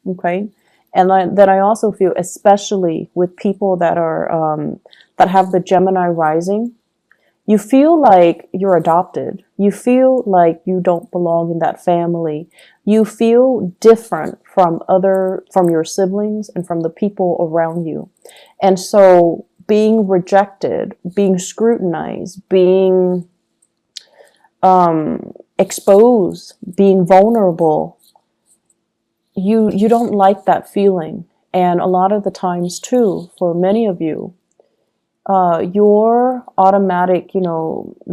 Okay. And then I also feel, especially with people that are, that have the Gemini rising, you feel like you're adopted. You feel like you don't belong in that family. You feel different from your siblings and from the people around you. And so being rejected, being scrutinized, being exposed, being vulnerable, you don't like that feeling. And a lot of the times too, for many of you, your automatic,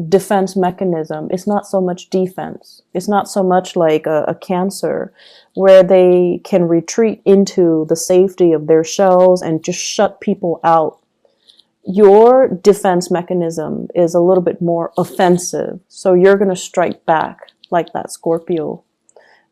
defense mechanism is not so much defense. It's not so much like a Cancer, where they can retreat into the safety of their shells and just shut people out. Your defense mechanism is a little bit more offensive. So you're going to strike back like that Scorpio.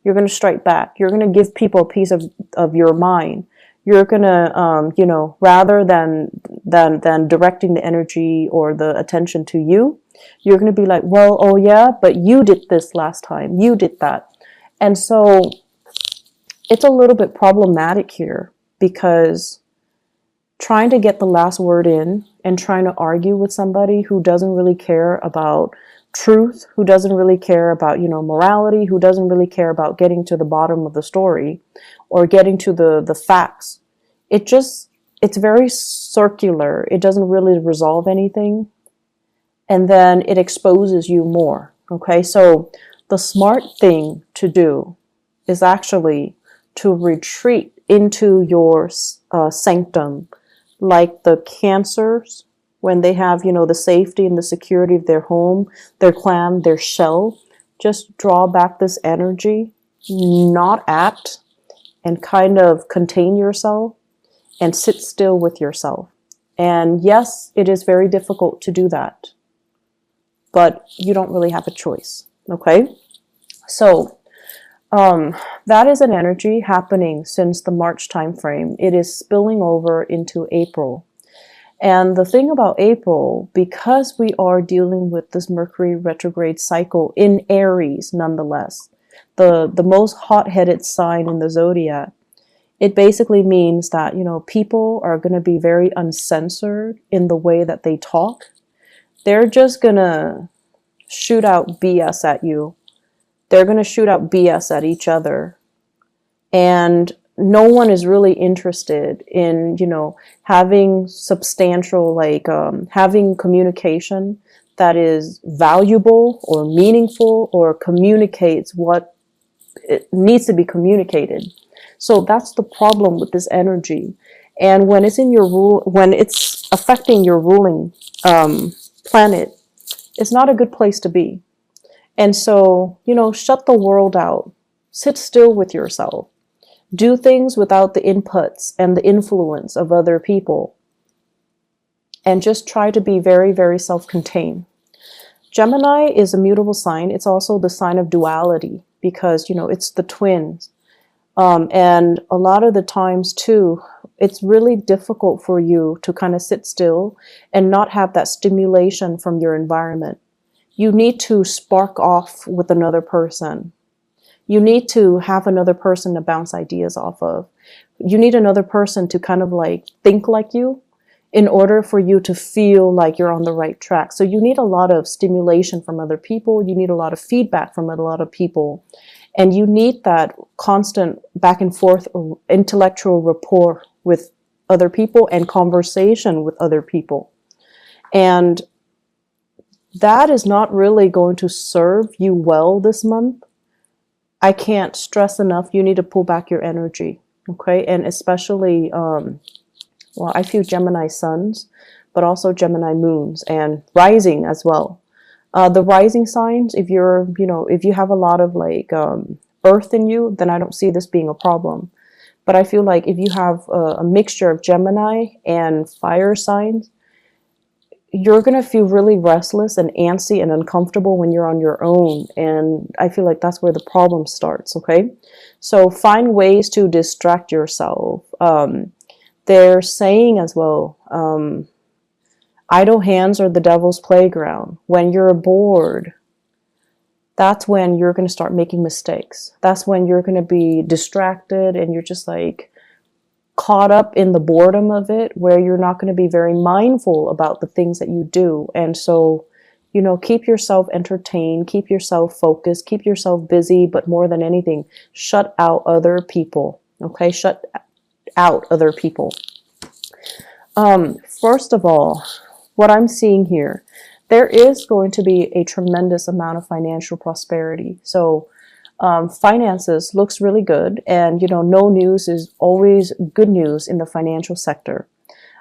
You're going to strike back. You're going to give people a piece of your mind. You're going to, rather than directing the energy or the attention to you, you're going to be like, well, oh yeah, but you did this last time. You did that. And so it's a little bit problematic here, because trying to get the last word in and trying to argue with somebody who doesn't really care about truth, who doesn't really care about, morality, who doesn't really care about getting to the bottom of the story or getting to the facts. It's very circular. It doesn't really resolve anything. And then it exposes you more. Okay. So the smart thing to do is actually to retreat into your sanctum, like the Cancers, when they have, the safety and the security of their home, their clan, their shell. Just draw back this energy, not act, and kind of contain yourself and sit still with yourself. And yes, it is very difficult to do that, but you don't really have a choice. Okay. So that is an energy happening since the March timeframe. It is spilling over into April. And the thing about April, because we are dealing with this Mercury retrograde cycle in Aries, nonetheless, the most hot-headed sign in the zodiac, it basically means that, people are going to be very uncensored in the way that they talk. They're just going to shoot out BS at you. They're going to shoot out BS at each other. And no one is really interested in, having substantial, having communication that is valuable or meaningful or communicates what it needs to be communicated. So that's the problem with this energy. And when it's when it's affecting your ruling planet, it's not a good place to be. And so, shut the world out. Sit still with yourself. Do things without the inputs and the influence of other people. And just try to be very, very self-contained. Gemini is a mutable sign. It's also the sign of duality, because, it's the twins. And a lot of the times too, it's really difficult for you to kind of sit still and not have that stimulation from your environment. You need to spark off with another person. You need to have another person to bounce ideas off of. You need another person to kind of think like you in order for you to feel like you're on the right track. So you need a lot of stimulation from other people. You need a lot of feedback from a lot of people. And you need that constant back and forth intellectual rapport with other people and conversation with other people. And that is not really going to serve you well this month. I can't stress enough, you need to pull back your energy, okay? And especially, I feel Gemini suns, but also Gemini moons and rising as well. The rising signs, if you have a lot of earth in you, then I don't see this being a problem. But I feel like if you have a mixture of Gemini and fire signs, you're going to feel really restless and antsy and uncomfortable when you're on your own. And I feel like that's where the problem starts, okay? So find ways to distract yourself. They're saying as well, idle hands are the devil's playground. When you're bored, that's when you're going to start making mistakes. That's when you're going to be distracted and you're just like caught up in the boredom of it, where you're not going to be very mindful about the things that you do. And so, you know, keep yourself entertained, keep yourself focused, keep yourself busy, but more than anything, shut out other people. Okay, shut out other people. First of all, what I'm seeing here, there is going to be a tremendous amount of financial prosperity. So finances looks really good, and you know, no news is always good news in the financial sector.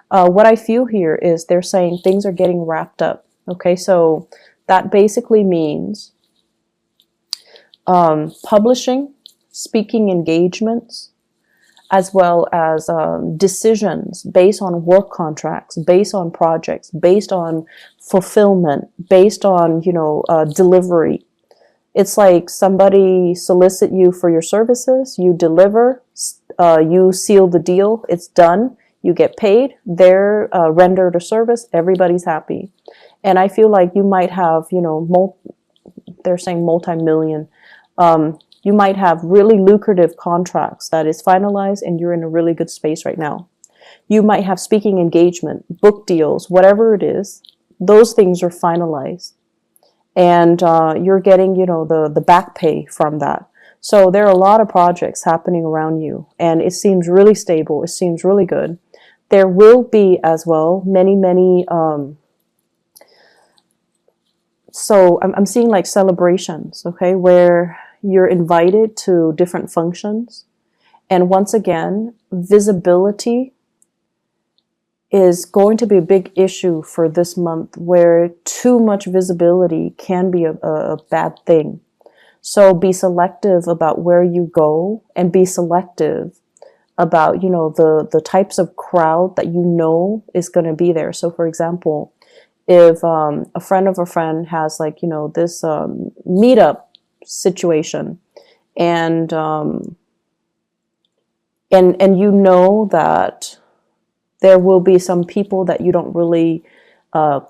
What I feel here is they're saying things are getting wrapped up. Okay, so that basically means publishing, speaking engagements, as well as decisions based on work contracts, based on projects, based on fulfillment, based on, you know, delivery. It's like somebody solicit you for your services, you deliver, you seal the deal, it's done, you get paid, they're rendered a service, everybody's happy. And I feel like you might have, you know, they're saying multi-million, you might have really lucrative contracts that is finalized and you're in a really good space right now. You might have speaking engagement, book deals, whatever it is, those things are finalized. And you're getting, you know, the back pay from that. So there are a lot of projects happening around you, and it seems really stable. It seems really good. There will be as well many, so I'm seeing like celebrations, okay, where you're invited to different functions. And once again, visibility is going to be a big issue for this month, where too much visibility can be a bad thing. So be selective about where you go, and be selective about, you know, the types of crowd that you know is going to be there. So for example, if a friend of a friend has like, you know, this meetup situation, and you know that there will be some people that you don't really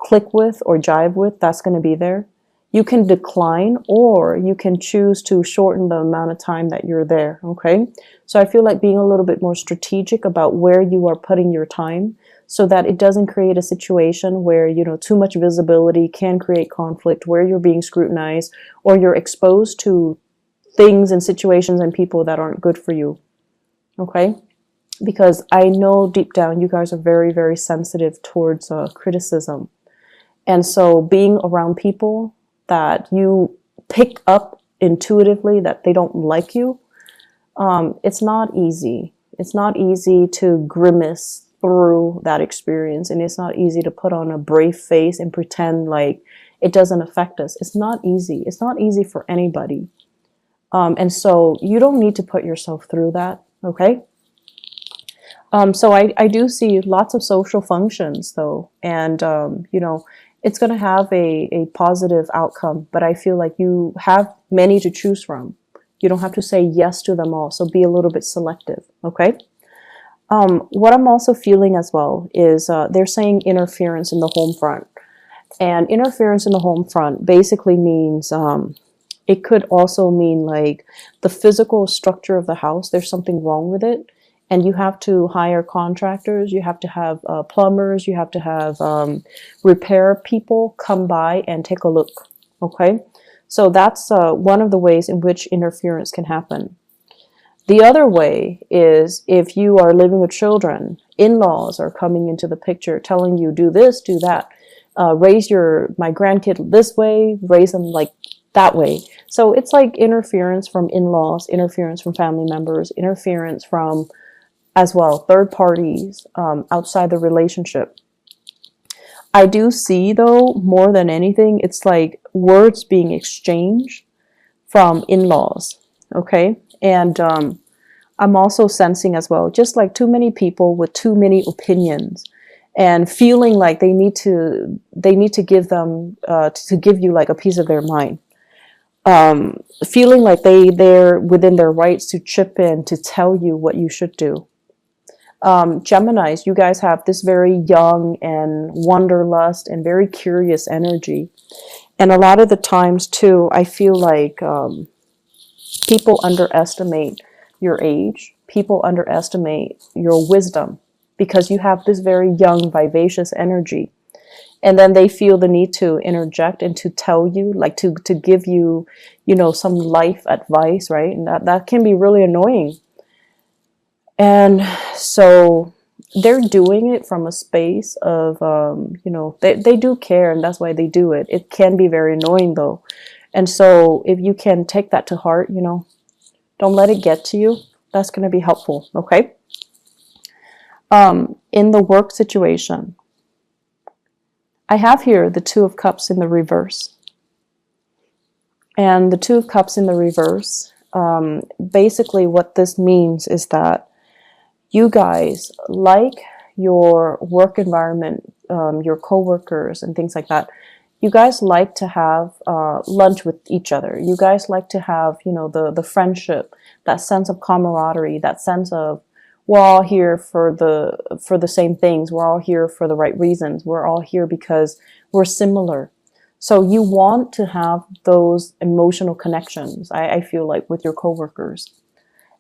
click with or jive with, that's going to be there. You can decline, or you can choose to shorten the amount of time that you're there, okay? So I feel like being a little bit more strategic about where you are putting your time, so that it doesn't create a situation where, you know, too much visibility can create conflict, where you're being scrutinized, or you're exposed to things and situations and people that aren't good for you, okay? Because I know deep down you guys are very, very sensitive towards criticism. And so being around people that you pick up intuitively that they don't like you, it's not easy. It's not easy to grimace through that experience, and it's not easy to put on a brave face and pretend like it doesn't affect us. It's not easy. It's not easy for anybody. And so you don't need to put yourself through that, okay? So I do see lots of social functions though, and you know, it's going to have a positive outcome, but I feel like you have many to choose from. You don't have to say yes to them all, so be a little bit selective, okay? What I'm also feeling as well is they're saying interference in the home front. And interference in the home front basically means, it could also mean like the physical structure of the house, there's something wrong with it. And you have to hire contractors, you have to have plumbers, you have to have repair people come by and take a look, okay? So that's one of the ways in which interference can happen. The other way is if you are living with children, in-laws are coming into the picture telling you, do this, do that, raise my grandkid this way, raise them like that way. So it's like interference from in-laws, interference from family members, interference from, as well, third parties outside the relationship. I do see though, more than anything, it's like words being exchanged from in-laws, okay? And I'm also sensing as well, just like too many people with too many opinions, and feeling like they need to give them to give you like a piece of their mind, feeling like they're within their rights to chip in to tell you what you should do. Geminis, you guys have this very young and wanderlust and very curious energy. And a lot of the times too, I feel like people underestimate your age. People underestimate your wisdom because you have this very young, vivacious energy. And then they feel the need to interject and to tell you, like to give you, some life advice, right? And that can be really annoying. And so they're doing it from a space of, they do care, and that's why they do it. It can be very annoying though. And so if you can take that to heart, don't let it get to you. That's going to be helpful, okay? In the work situation, I have here the Two of Cups in the reverse. And the Two of Cups in the reverse, basically what this means is that you guys like your work environment, your coworkers and things like that. You guys like to have lunch with each other. You guys like to have, the friendship, that sense of camaraderie, that sense of we're all here for the same things. We're all here for the right reasons. We're all here because we're similar. So you want to have those emotional connections, I feel like, with your coworkers.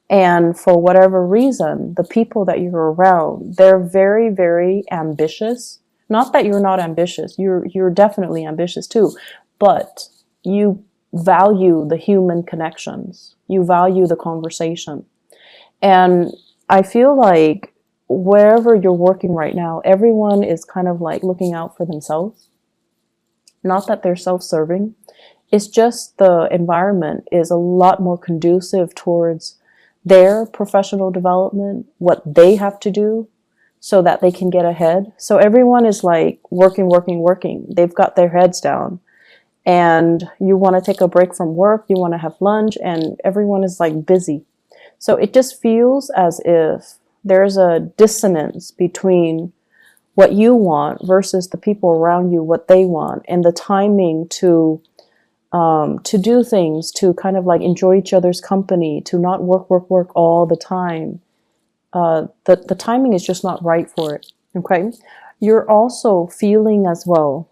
And for whatever reason, the people that you're around, they're very, very ambitious. Not that you're not ambitious. You're definitely ambitious too. But you value the human connections. You value the conversation. And I feel like wherever you're working right now, everyone is kind of like looking out for themselves. Not that they're self-serving. It's just the environment is a lot more conducive towards their professional development, what they have to do so that they can get ahead. So everyone is like working, working, working. They've got their heads down. And you want to take a break from work, you want to have lunch, and everyone is like busy. So it just feels as if there's a dissonance between what you want versus the people around you, what they want, and the timing to do things, to kind of like enjoy each other's company, to not work, work, work all the time. The timing is just not right for it, okay? You're also feeling as well,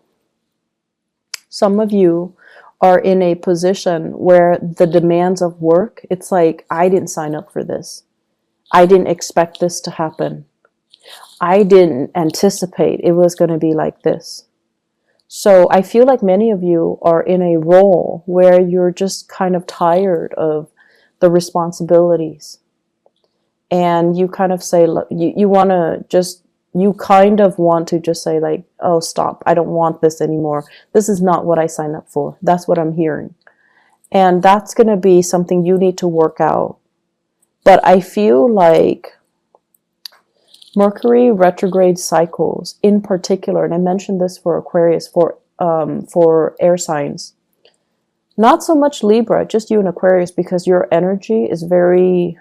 some of you are in a position where the demands of work, it's like, I didn't sign up for this. I didn't expect this to happen. I didn't anticipate it was going to be like this. So I feel like many of you are in a role where you're just kind of tired of the responsibilities. And you kind of say, you kind of want to just say like, oh, stop. I don't want this anymore. This is not what I signed up for. That's what I'm hearing. And that's going to be something you need to work out. But I feel like Mercury retrograde cycles in particular, and I mentioned this for Aquarius, for air signs. Not so much Libra, just you and Aquarius, because your energy is very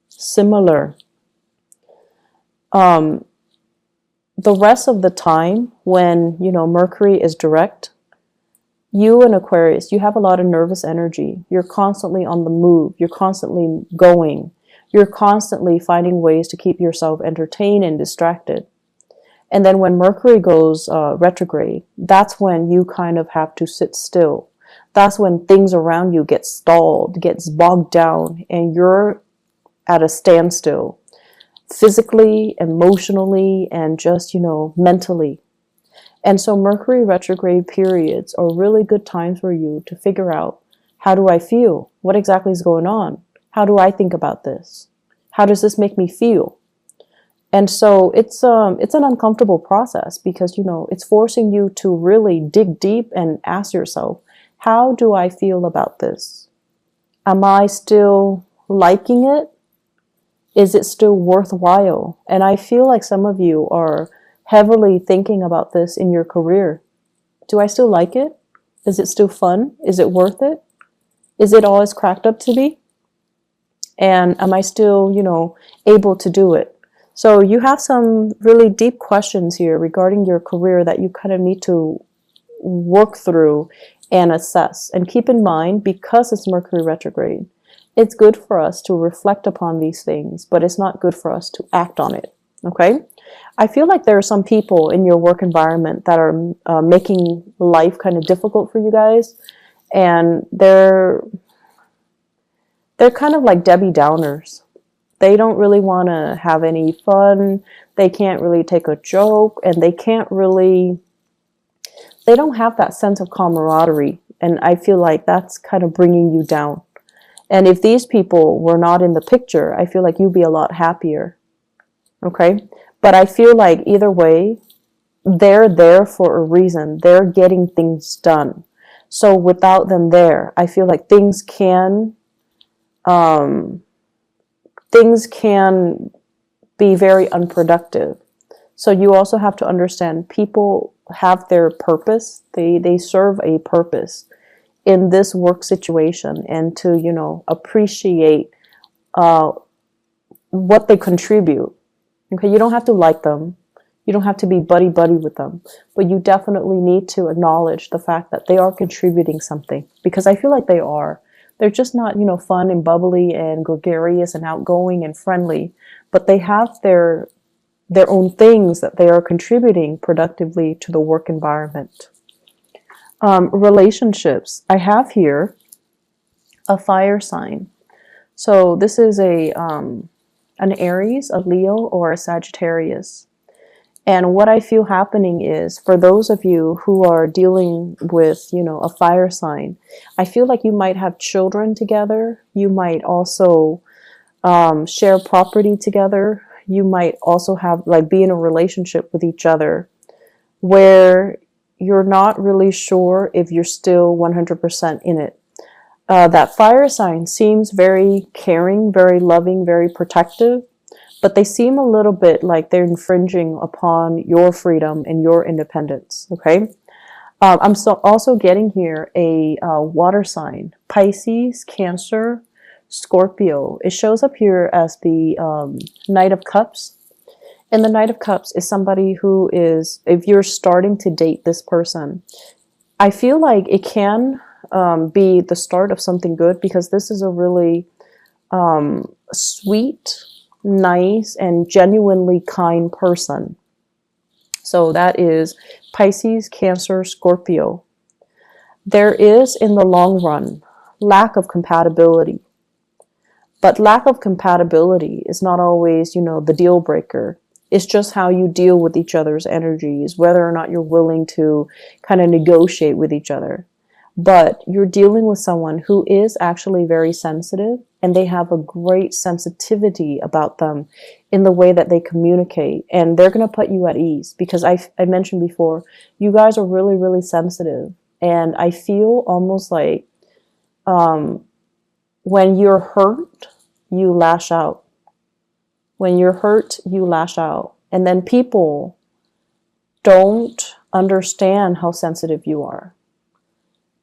similar. The rest of the time when, Mercury is direct, you and Aquarius, you have a lot of nervous energy. You're constantly on the move. You're constantly going. You're constantly finding ways to keep yourself entertained and distracted. And then when Mercury goes retrograde, that's when you kind of have to sit still. That's when things around you get stalled, gets bogged down, and you're at a standstill. Physically, emotionally, and just, mentally. And so Mercury retrograde periods are really good times for you to figure out, how do I feel? What exactly is going on? How do I think about this? How does this make me feel? And so it's an uncomfortable process because, it's forcing you to really dig deep and ask yourself, how do I feel about this? Am I still liking it? Is it still worthwhile? And I feel like some of you are heavily thinking about this in your career. Do I still like it? Is it still fun? Is it worth it? Is it all it's cracked up to be? And am I still, able to do it? So you have some really deep questions here regarding your career that you kind of need to work through and assess. And keep in mind, because it's Mercury retrograde, it's good for us to reflect upon these things, but it's not good for us to act on it. Okay. I feel like there are some people in your work environment that are making life kind of difficult for you guys, and they're kind of like Debbie Downers. They don't really want to have any fun. They can't really take a joke, and they don't have that sense of camaraderie. And I feel like that's kind of bringing you down. And if these people were not in the picture, I feel like you'd be a lot happier. Okay. But I feel like either way, they're there for a reason. They're getting things done. So without them there, I feel like um, things can be very unproductive. So you also have to understand people have their purpose. They serve a purpose in this work situation, and to, appreciate uh, what they contribute. Okay, you don't have to like them. You don't have to be buddy buddy with them, but you definitely need to acknowledge the fact that they are contributing something, because I feel like they are. They're just not, fun and bubbly and gregarious and outgoing and friendly, but they have their own things that they are contributing productively to the work environment. Relationships. I have here a fire sign. So this is an Aries, a Leo, or a Sagittarius. And what I feel happening is, for those of you who are dealing with, a fire sign, I feel like you might have children together. You might also share property together. You might also have, like, be in a relationship with each other where you're not really sure if you're still 100% in it. That fire sign seems very caring, very loving, very protective, but they seem a little bit like they're infringing upon your freedom and your independence. Okay. I'm also getting here a water sign: Pisces, Cancer, Scorpio. It shows up here as the Knight of Cups. And the Knight of Cups is somebody who is, if you're starting to date this person, I feel like it can be the start of something good, because this is a really sweet, nice, and genuinely kind person. So that is Pisces, Cancer, Scorpio. There is, in the long run, lack of compatibility. But lack of compatibility is not always, the deal breaker. It's just how you deal with each other's energies, whether or not you're willing to kind of negotiate with each other. But you're dealing with someone who is actually very sensitive, and they have a great sensitivity about them in the way that they communicate. And they're going to put you at ease, because I mentioned before, you guys are really, really sensitive. And I feel almost like when you're hurt, you lash out. When you're hurt, you lash out. And then people don't understand how sensitive you are.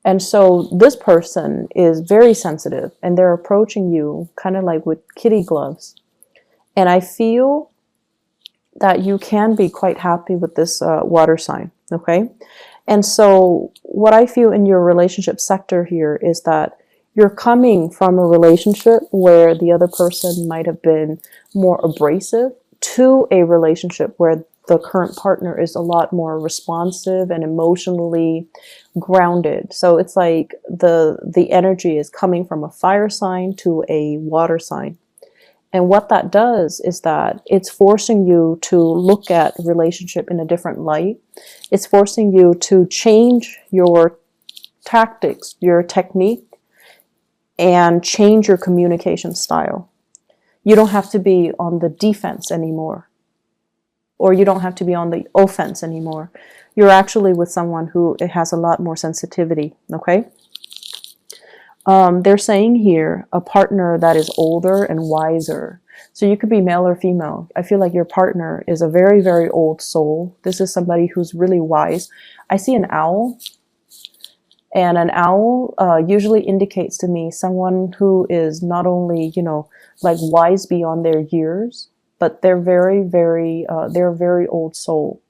And so this person is very sensitive, and they're approaching you kind of like with kitty gloves. And I feel that you can be quite happy with this water sign, okay? And so what I feel in your relationship sector here is that you're coming from a relationship where the other person might have been more abrasive, to a relationship where the current partner is a lot more responsive and emotionally grounded. So it's like the energy is coming from a fire sign to a water sign. And what that does is that it's forcing you to look at relationship in a different light. It's forcing you to change your tactics, your technique, and change your communication style. You don't have to be on the defense anymore, or you don't have to be on the offense anymore. You're actually with someone who has a lot more sensitivity, okay? They're saying here a partner that is older and wiser. So you could be male or female. I feel like your partner is a very, very old soul. This is somebody who's really wise. I see an owl. And an owl usually indicates to me someone who is not only, like wise beyond their years, but they're they're a very old soul.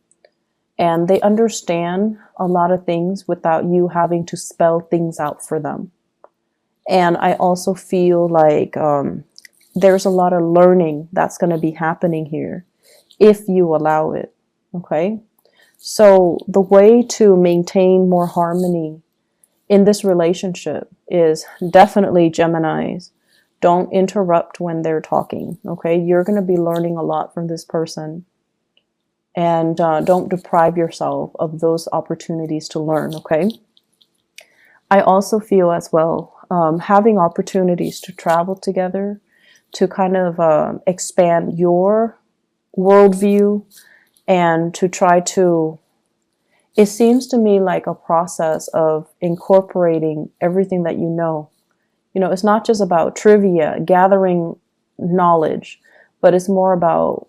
And they understand a lot of things without you having to spell things out for them. And I also feel like there's a lot of learning that's going to be happening here. if you allow it. Okay? So the way to maintain more harmony in this relationship is definitely Geminis. Don't interrupt when they're talking. Okay? You're going to be learning a lot from this person. And don't deprive yourself of those opportunities to learn. Okay? I also feel as well having opportunities to travel together to kind of expand your worldview and to try to, it seems to me like a process of incorporating everything that you know. You know, it's not just about trivia, gathering knowledge, but it's more about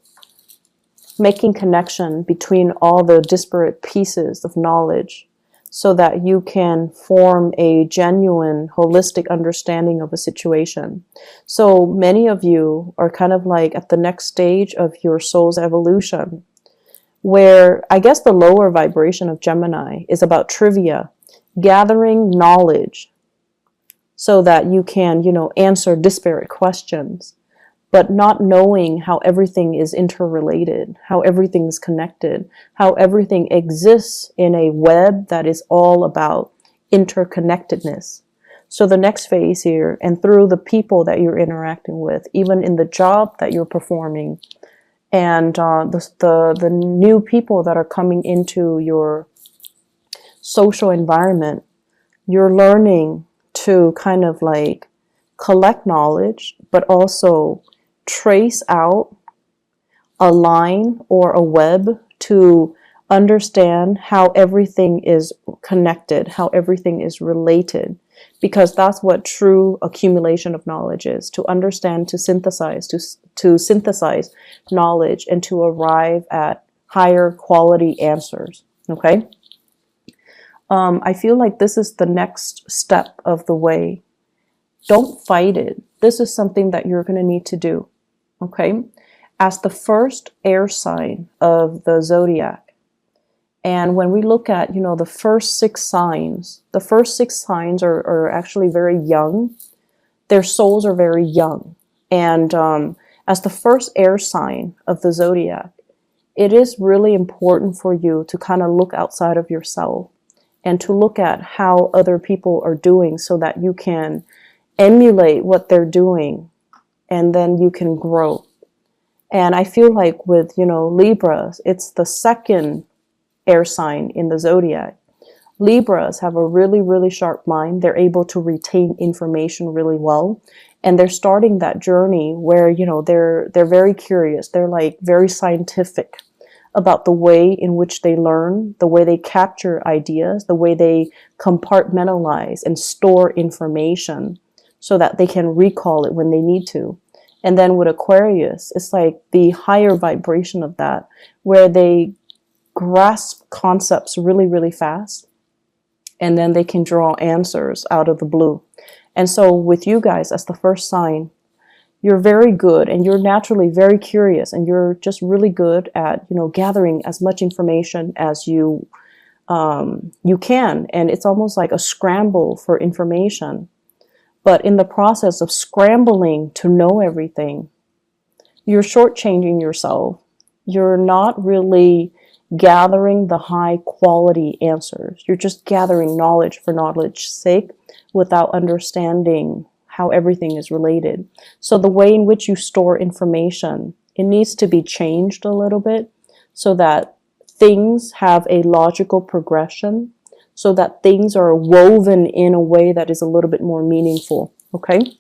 making connection between all the disparate pieces of knowledge so that you can form a genuine, holistic understanding of a situation. So many of you are kind of like at the next stage of your soul's evolution, where I guess the lower vibration of Gemini is about trivia, gathering knowledge so that you can, answer disparate questions, but not knowing how everything is interrelated, how everything is connected, how everything exists in a web that is all about interconnectedness. So the next phase here, and through the people that you're interacting with, even in the job that you're performing, and the new people that are coming into your social environment, you're learning to kind of like collect knowledge, but also trace out a line or a web to understand how everything is connected, how everything is related, because that's what true accumulation of knowledge is: to understand, to synthesize, to synthesize knowledge and to arrive at higher quality answers. Okay? I feel like this is the next step of the way. Don't fight it. This is something that you're going to need to do. Okay? As the first air sign of the zodiac, and when we look at, the first six signs are actually very young. Their souls are very young. And as the first air sign of the zodiac, it is really important for you to kind of look outside of yourself and to look at how other people are doing so that you can emulate what they're doing, and then you can grow. And I feel like with, Libras, it's the second air sign in the zodiac. Libras have a really, really sharp mind. They're able to retain information really well. And they're starting that journey where, they're very curious. They're like very scientific about the way in which they learn, the way they capture ideas, the way they compartmentalize and store information so that they can recall it when they need to. And then with Aquarius, it's like the higher vibration of that, where they grasp concepts really, really fast, and then they can draw answers out of the blue. And so with you guys, as the first sign, you're very good, and you're naturally very curious, and you're just really good at, gathering as much information as you can. And it's almost like a scramble for information. But in the process of scrambling to know everything, you're shortchanging yourself. You're not really gathering the high quality answers. You're just gathering knowledge for knowledge's sake without understanding how everything is related. So the way in which you store information, it needs to be changed a little bit so that things have a logical progression, so that things are woven in a way that is a little bit more meaningful. Okay?